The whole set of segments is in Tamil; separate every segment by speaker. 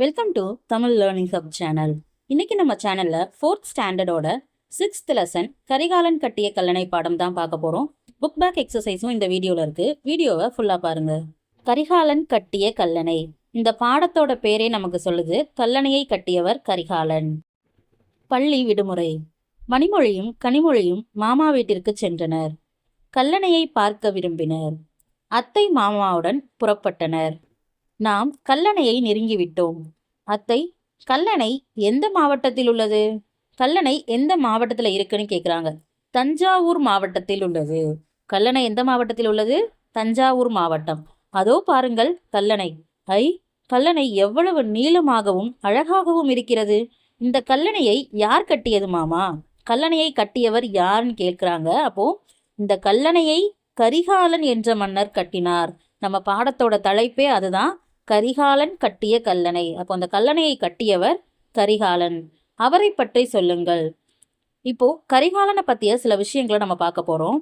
Speaker 1: Welcome to Tamil learning hub channel. இன்னைக்கு நம்ம சேனல்ல 4th ஸ்டாண்டர்டோட 6th லெசன் கரிகாலன் கட்டிய கல்லணை பாடம் தான் பார்க்க போறோம். புக் பேக் எக்ஸசைஸும் இந்த வீடியோல இருக்கு. வீடியோவை ஃபுல்லா பாருங்க. கரிகாலன் கட்டிய கல்லணை, இந்த பாடத்தோட பேரே நமக்கு சொல்லுது, கல்லணையை கட்டியவர் கரிகாலன். பள்ளி விடுமுறை. மணிமொழியும் கனிமொழியும் மாமா வீட்டிற்கு சென்றனர். கல்லணையை பார்க்க விரும்பினர். அத்தை மாமாவுடன் புறப்பட்டனர். நாம் கல்லணையை நெருங்கிவிட்டோம். அத்தை, கல்லணை எந்த மாவட்டத்தில் உள்ளது? கல்லணை எந்த மாவட்டத்தில் இருக்குன்னு கேட்குறாங்க. தஞ்சாவூர் மாவட்டத்தில் உள்ளது. கல்லணை எந்த மாவட்டத்தில் உள்ளது? தஞ்சாவூர் மாவட்டம். அதோ பாருங்கள் கல்லணை. கல்லணை எவ்வளவு நீளமாகவும் அழகாகவும் இருக்கிறது. இந்த கல்லணையை யார் கட்டியது மாமா? கல்லணையை கட்டியவர் யாருன்னு கேட்குறாங்க. அப்போ இந்த கல்லணையை கரிகாலன் என்ற மன்னர் கட்டினார். நம்ம பாடத்தோட தலைப்பே அதுதான், கரிகாலன் கட்டிய கல்லணை. அப்போ அந்த கல்லணையை கட்டியவர் கரிகாலன். அவரை பற்றி சொல்லுங்கள். இப்போ கரிகாலனை பற்றிய சில விஷயங்களை நம்ம பார்க்க போறோம்.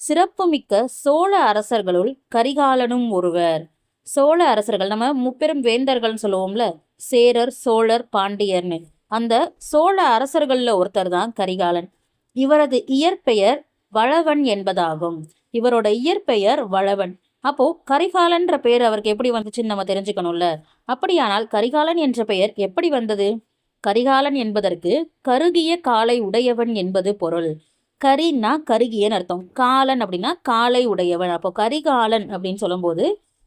Speaker 1: சிறப்புமிக்க சோழ அரசர்களுள் கரிகாலனும் ஒருவர். சோழ அரசர்கள் நம்ம முப்பெரும் வேந்தர்கள்னு சொல்லுவோம்ல, சேரர், சோழர், பாண்டியர்னு. அந்த சோழ அரசர்கள்ல ஒருத்தர் தான் கரிகாலன். இவரது இயற்பெயர் வளவன் என்பதாகும். இவரோட இயற்பெயர் வளவன். அப்போ கரிகாலன்ற பெயர் அவருக்கு எப்படி வந்துச்சுன்னு நம்ம தெரிஞ்சுக்கணும்ல. அப்படியானால் கரிகாலன் என்ற பெயர் எப்படி வந்தது? கரிகாலன் என்பதற்கு கருகிய காலை உடையவன் என்பது பொருள். கரின்னா கருகியன்னு அர்த்தம், காலன் அப்படின்னா காலை உடையவன். அப்போ கரிகாலன் அப்படின்னு சொல்லும்போது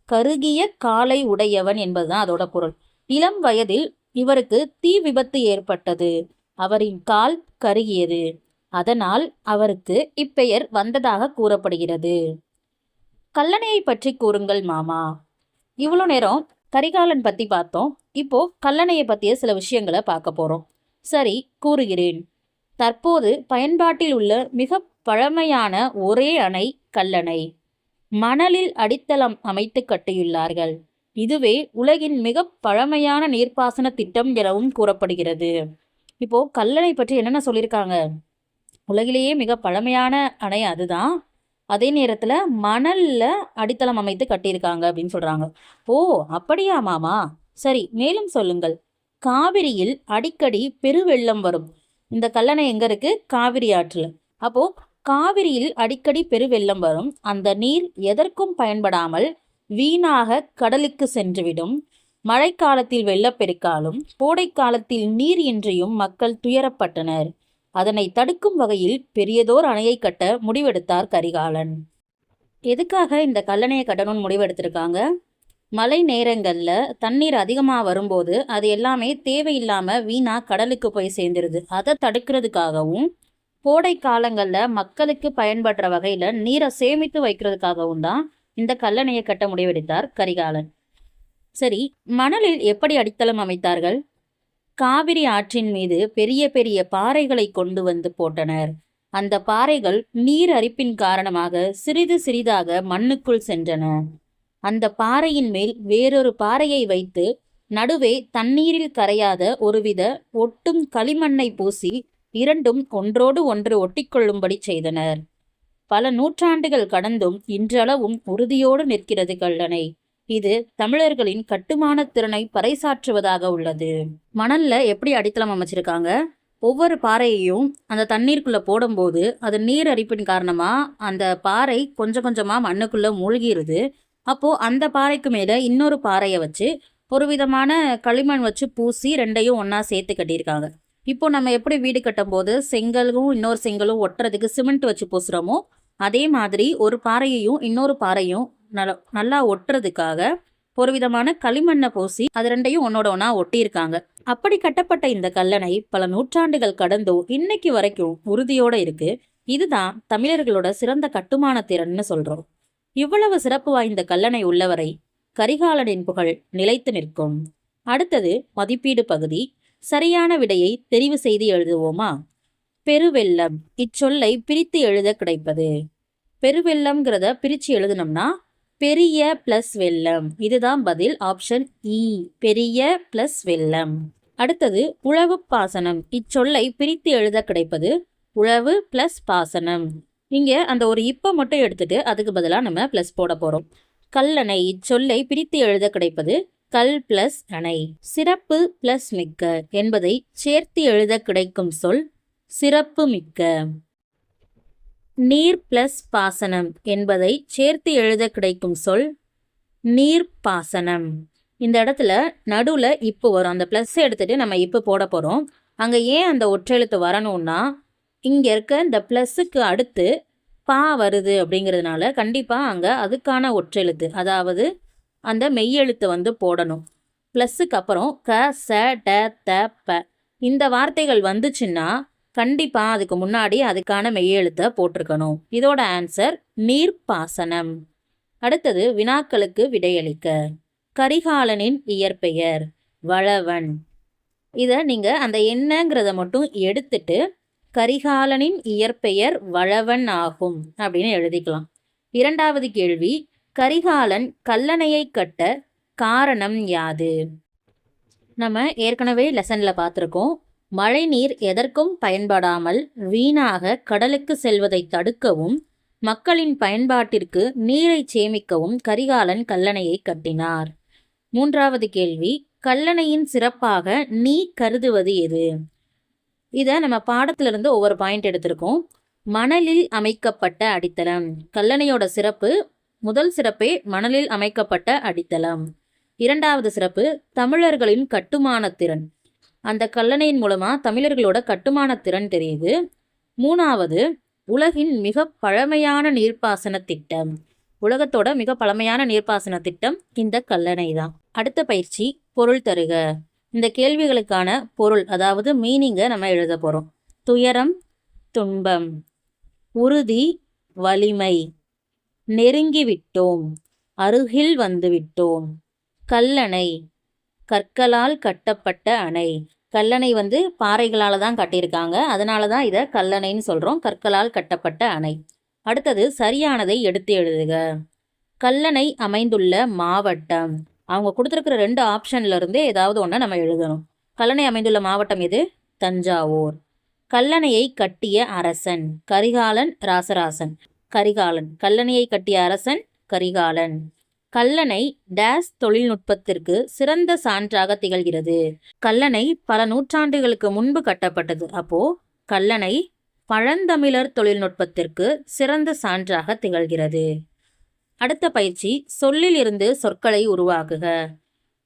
Speaker 1: கருகிய காலை உடையவன் என்பதுதான் அதோட பொருள். இளம் வயதில் இவருக்கு தீ விபத்து ஏற்பட்டது. அவரின் கால் கருகியது. அதனால் அவருக்கு இப்பெயர் வந்ததாக கூறப்படுகிறது. கல்லணையை பற்றி கூறுங்கள் மாமா. இவ்வளோ நேரம் கரிகாலன் பற்றி பார்த்தோம். இப்போ கல்லணையை பற்றிய சில விஷயங்களை பார்க்க போகிறோம். சரி, கூறுகிறேன். தற்போது பயன்பாட்டில் உள்ள மிக பழமையான ஒரே அணை கல்லணை. மணலில் அடித்தளம் அமைத்து கட்டியுள்ளார்கள். இதுவே உலகின் மிக பழமையான நீர்ப்பாசன திட்டம் எனவும் கூறப்படுகிறது. இப்போ கல்லணை பற்றி என்னென்ன சொல்லியிருக்காங்க? உலகிலேயே மிக பழமையான அணை அதுதான். அதே நேரத்தில் மணல்ல அடித்தளம் அமைத்து கட்டியிருக்காங்க அப்படின்னு சொல்றாங்க. ஓ, அப்படியா மாமா? சரி, மேலும் சொல்லுங்கள். காவிரியில் அடிக்கடி பெருவெள்ளம் வரும். இந்த கல்லணை எங்க இருக்கு? காவிரி ஆற்றுல. அப்போ காவிரியில் அடிக்கடி பெருவெள்ளம் வரும். அந்த நீர் எதற்கும் பயன்படாமல் வீணாக கடலுக்கு சென்றுவிடும். மழைக்காலத்தில் வெள்ளப்பெருக்காலும் கோடை காலத்தில் நீர் இன்றியும் மக்கள் துயரப்பட்டனர். அதனை தடுக்கும் வகையில் பெரியதோர் அணையை கட்ட முடிவெடுத்தார் கரிகாலன். எதுக்காக இந்த கல்லணையை கட்டணும்னு முடிவெடுத்திருக்காங்க? மழை நேரங்களில் தண்ணீர் அதிகமாக வரும்போது அது எல்லாமே தேவையில்லாமல் வீணாக கடலுக்கு போய் சேர்ந்துருது. அதை தடுக்கிறதுக்காகவும் கோடை காலங்களில் மக்களுக்கு பயன்படுற வகையில் நீரை சேமித்து வைக்கிறதுக்காகவும் தான் இந்த கல்லணையை கட்ட முடிவெடுத்தார் கரிகாலன். சரி, மணலில் எப்படி அடித்தளம் அமைத்தார்கள்? காவிரி ஆற்றின் மீது பெரிய பெரிய பாறைகளை கொண்டு வந்து போட்டனர். அந்த பாறைகள் நீர் அரிப்பின் காரணமாக சிறிது சிறிதாக மண்ணுக்குள் சென்றன. அந்த பாறையின் மேல் வேறொரு பாறையை வைத்து நடுவே தண்ணீரில் கரையாத ஒருவித ஒட்டும் களிமண்ணை பூசி இரண்டும் ஒன்றோடு ஒன்று ஒட்டிக்கொள்ளும்படி செய்தனர். பல நூற்றாண்டுகள் கடந்தும் இன்றளவும் உறுதியோடு நிற்கிறது கல்லணை. இது தமிழர்களின் கட்டுமான திறனை பறைசாற்றுவதாக உள்ளது. மணல்ல எப்படி அடித்தளம் அமைச்சிருக்காங்க? ஒவ்வொரு பாறையையும் அந்த தண்ணீருக்குள்ள போடும்போது அது நீர் அரிப்பின் காரணமா அந்த பாறை கொஞ்சம் கொஞ்சமா மண்ணுக்குள்ள மூழ்கிடுது. அப்போ அந்த பாறைக்கு மேல இன்னொரு பாறையை வச்சு ஒரு விதமான களிமண் வச்சு பூசி ரெண்டையும் ஒன்னா சேர்த்து கட்டியிருக்காங்க. இப்போ நம்ம எப்படி வீடு கட்டும் போது செங்கலும் இன்னொரு செங்கலும் ஒட்டுறதுக்கு சிமெண்ட் வச்சு பூசுறோமோ, அதே மாதிரி ஒரு பாறையையும் இன்னொரு பாறையும் நல்லா ஒட்டுறதுக்காக ஒரு விதமான களிமண்ணை பூசி அது ரெண்டையும் ஒன்னோட ஒன்னா ஒட்டியிருக்காங்க. அப்படி கட்டப்பட்ட இந்த கல்லணை பல நூற்றாண்டுகள் கடந்தும் இன்னைக்கு வரைக்கும் உறுதியோட இருக்கு. இதுதான் தமிழர்களோட சிறந்த கட்டுமான திறன்னு சொல்றோம். இவ்வளவு சிறப்பு வாய்ந்த கல்லணை உள்ளவரை கரிகாலனின் புகழ் நிலைத்து நிற்கும். அடுத்தது மதிப்பீடு பகுதி. சரியான விடையை தெரிவு செய்து எழுதுவோமா? பெருவெள்ளம் இச்சொல்லை பிரித்து எழுத கிடைப்பது. பெருவெள்ளம்ங்கிறத பிரித்து எழுதுனோம்னா பெரிய பிளஸ் வெள்ளம். இதுதான் பதில், ஆப்ஷன் இ, பெரிய பிளஸ் வெள்ளம். அடுத்தது உழவு பாசனம். இச்சொல்லை பிரித்து எழுத கிடைப்பது உழவு பிளஸ் பாசனம். இங்க அந்த ஒரு இப்ப மட்டும் எடுத்துட்டு அதுக்கு பதிலாக நம்ம பிளஸ் போட போறோம். கல்லணை இச்சொல்லை பிரித்து எழுத கிடைப்பது கல் பிளஸ் அணை. சிறப்பு பிளஸ் மிக்க என்பதை சேர்த்து எழுத கிடைக்கும் சொல் சிறப்பு மிக்க. நீர் பிளஸ் பாசனம் என்பதை சேர்த்து எழுத கிடைக்கும் சொல் நீர்ப்பாசனம். இந்த இடத்துல நடுவில் இப்போ வரும், அந்த ப்ளஸ் எடுத்துட்டு நம்ம இப்போ போட போகிறோம். அங்கே ஏன் அந்த ஒற்றெழுத்து வரணும்னா இங்கே இருக்க இந்த ப்ளஸ்ஸுக்கு அடுத்து பா வருது அப்படிங்கிறதுனால கண்டிப்பாக அங்கே அதுக்கான ஒற்றெழுத்து, அதாவது அந்த மெய்யெழுத்து வந்து போடணும். ப்ளஸ்ஸுக்கு அப்புறம் க ச ட த ப இந்த வார்த்தைகள் வந்துச்சுன்னா கண்டிப்பாக அதுக்கு முன்னாடி அதுக்கான மெய்யெழுத்தை போட்டிருக்கணும். இதோட ஆன்சர் நீர்ப்பாசனம். அடுத்தது வினாக்களுக்கு விடையளிக்க. கரிகாலனின் இயற்பெயர் வளவன். இதை நீங்கள் அந்த என்னங்கிறத மட்டும் எடுத்துட்டு கரிகாலனின் இயற்பெயர் வளவன் ஆகும் அப்படின்னு எழுதிக்கலாம். இரண்டாவது கேள்வி, கரிகாலன் கல்லணையை கட்ட காரணம் யாது? நம்ம ஏற்கனவே லெசனில் பார்த்துருக்கோம். மழை நீர் எதற்கும் பயன்படாமல் வீணாக கடலுக்கு செல்வதை தடுக்கவும் மக்களின் பயன்பாட்டிற்கு நீரை சேமிக்கவும் கரிகாலன் கல்லணையை கட்டினார். மூன்றாவது கேள்வி, கல்லணையின் சிறப்பாக நீ கருதுவது எது? இதை நம்ம பாடத்திலிருந்து ஒவ்வொரு பாயிண்ட் எடுத்திருக்கோம். மணலில் அமைக்கப்பட்ட அடித்தளம். கல்லணையோட சிறப்பு, முதல் சிறப்பே மணலில் அமைக்கப்பட்ட அடித்தளம். இரண்டாவது சிறப்பு தமிழர்களின் கட்டுமான திறன். அந்த கல்லணையின் மூலமா தமிழர்களோட கட்டுமான திறன் தெரியுது. மூணாவது உலகின் மிக பழமையான நீர்ப்பாசன திட்டம். உலகத்தோட மிக பழமையான நீர்ப்பாசன திட்டம் இந்த கல்லணை தான். அடுத்த பயிற்சி பொருள் தருக. இந்த கேள்விகளுக்கான பொருள், அதாவது மீனிங்கை நம்ம எழுத போகிறோம். துயரம் துன்பம், உறுதி வலிமை, நெருங்கிவிட்டோம், அருகில் வந்துவிட்டோம், கல்லணை கற்களால் கட்டப்பட்ட அணை. கல்லணை வந்து பாறைகளால் தான் கட்டியிருக்காங்க, அதனால தான் இதை கல்லணைன்னு சொல்கிறோம், கற்களால் கட்டப்பட்ட அணை. அடுத்தது சரியானதை எடுத்து எழுதுக. கல்லணை அமைந்துள்ள மாவட்டம். அவங்க கொடுத்துருக்கிற 2 ஆப்ஷன்ல இருந்தே ஏதாவது ஒன்று நம்ம எழுதணும். கல்லணை அமைந்துள்ள மாவட்டம் எது? தஞ்சாவூர். கல்லணையை கட்டிய அரசன் கரிகாலன் ராசராசன். கரிகாலன். கல்லணையை கட்டிய அரசன் கரிகாலன். கல்லணை டேஸ் தொழில்நுட்பத்திற்கு சிறந்த சான்றாக திகழ்கிறது. கல்லணை பல நூற்றாண்டுகளுக்கு முன்பு கட்டப்பட்டது. அப்போ கல்லணை பழந்தமிழர் தொழில்நுட்பத்திற்கு சிறந்த சான்றாக திகழ்கிறது. அடுத்த பயிற்சி சொல்லில் இருந்து சொற்களை உருவாக்குக.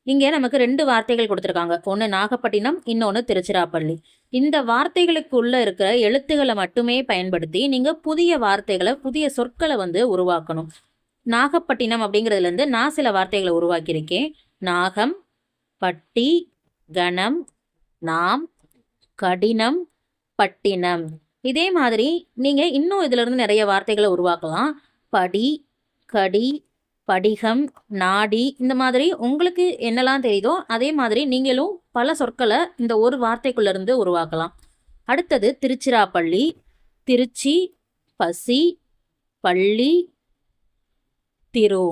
Speaker 1: இங்கே நமக்கு 2 வார்த்தைகள் கொடுத்துருக்காங்க. ஒன்று நாகப்பட்டினம், இன்னொன்று திருச்சிராப்பள்ளி. இந்த வார்த்தைகளுக்குள்ள இருக்கிற எழுத்துக்களை மட்டுமே பயன்படுத்தி நீங்கள் புதிய வார்த்தைகளை, புதிய சொற்களை வந்து உருவாக்கணும். நாகப்பட்டினம் அப்படிங்கிறதுலேருந்து நான் சில வார்த்தைகளை உருவாக்கியிருக்கேன். நாகம், பட்டி, கணம், நாம், கடினம், பட்டினம். இதே மாதிரி நீங்கள் இன்னும் இதிலிருந்து நிறைய வார்த்தைகளை உருவாக்கலாம். படி, கடி, படிகம், நாடி, இந்த மாதிரி உங்களுக்கு என்னெல்லாம் தெரியுதோ அதே மாதிரி நீங்களும் பல சொற்களை இந்த ஒரு வார்த்தைக்குள்ளேருந்து உருவாக்கலாம். அடுத்தது திருச்சிராப்பள்ளி. திருச்சி, பசி, பள்ளி, திரு.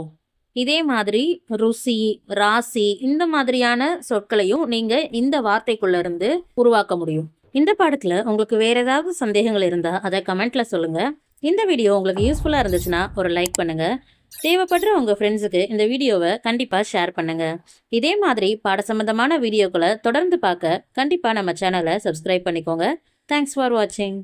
Speaker 1: இதே மாதிரி ருசி, ராசி, இந்த மாதிரியான சொற்களையும் நீங்கள் இந்த வார்த்தைக்குள்ளேருந்து உருவாக்க முடியும். இந்த பாடத்தில் உங்களுக்கு வேறு ஏதாவது சந்தேகங்கள் இருந்தால் அதை கமெண்ட்டில் சொல்லுங்கள். இந்த வீடியோ உங்களுக்கு யூஸ்ஃபுல்லாக இருந்துச்சுன்னா ஒரு லைக் பண்ணுங்கள். தேவைப்படுற உங்கள் ஃப்ரெண்ட்ஸுக்கு இந்த வீடியோவை கண்டிப்பாக ஷேர் பண்ணுங்கள். இதே மாதிரி பாட சம்பந்தமான வீடியோக்களை தொடர்ந்து பார்க்க கண்டிப்பாக நம்ம சேனலை சப்ஸ்கிரைப் பண்ணிக்கோங்க. தேங்க்ஸ் ஃபார் வாட்சிங்.